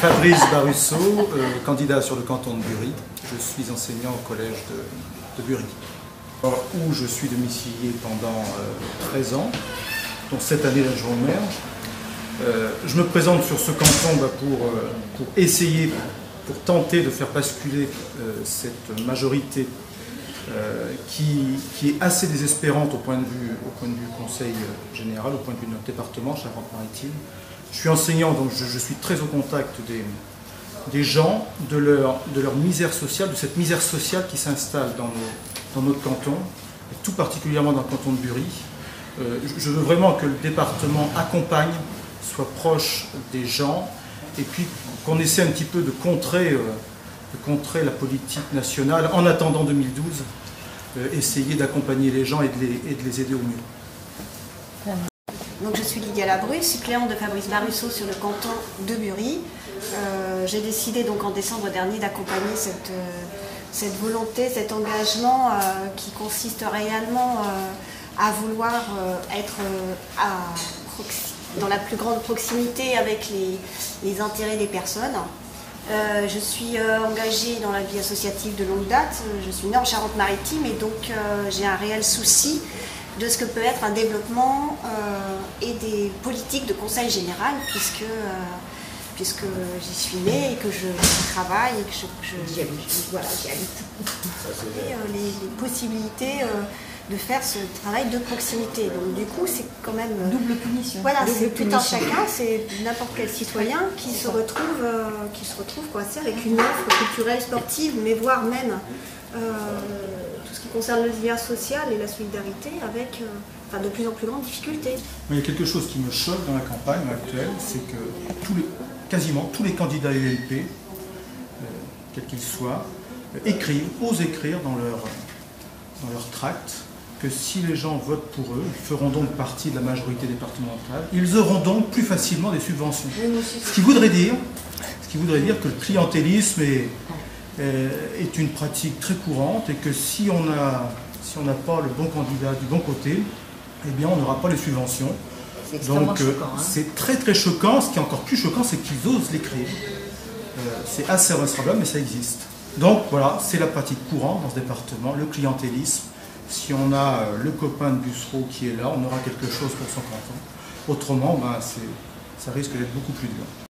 Fabrice Barusso, candidat sur le canton de Bury. Je suis enseignant au collège de Bury, où je suis domicilié pendant 13 ans, dont cette année l'adjoint au maire. Je me présente sur ce canton pour essayer, pour tenter de faire basculer cette majorité qui est assez désespérante au point de vue conseil général, au point de vue de notre département, Charente-Maritime. Je suis enseignant, donc je suis très au contact des gens, de leur misère sociale, de cette misère sociale qui s'installe dans notre canton, et tout particulièrement dans le canton de Bury. Je veux vraiment que le département accompagne, soit proche des gens, et puis qu'on essaie un petit peu de contrer la politique nationale en attendant 2012, essayer d'accompagner les gens et de les aider au mieux. Donc je suis Lydia Labru, suppléante de Fabrice Barusso sur le canton de Bury. J'ai décidé donc en décembre dernier d'accompagner cette volonté, cet engagement qui consiste réellement à vouloir être dans la plus grande proximité avec les intérêts des personnes. Je suis engagée dans la vie associative de longue date. Je suis née en Charente-Maritime et donc j'ai un réel souci de ce que peut être un développement et des politiques de conseil général, puisque j'y suis née et que je travaille et que j'y habite. Et les possibilités de faire ce travail de proximité. Donc du coup, c'est quand même... double punition. Voilà, c'est tout un chacun, c'est n'importe quel citoyen qui se retrouve coincé avec une offre culturelle, sportive, mais voire même tout ce qui concerne le lien social et la solidarité avec de plus en plus grandes difficultés. Il y a quelque chose qui me choque dans la campagne actuelle, c'est que quasiment tous les candidats UMP, quels qu'ils soient, osent écrire dans leur tract que si les gens votent pour eux, ils feront donc partie de la majorité départementale, ils auront donc plus facilement des subventions. Ce qui voudrait dire que le clientélisme est une pratique très courante et que si on n'a pas le bon candidat du bon côté, eh bien on n'aura pas les subventions. Donc c'est très très choquant. Ce qui est encore plus choquant, c'est qu'ils osent l'écrire. C'est assez vraisemblable, mais ça existe. Donc voilà, c'est la pratique courante dans ce département, le clientélisme. Si on a le copain de Bussereau qui est là, on aura quelque chose pour son canton. Autrement, ça risque d'être beaucoup plus dur.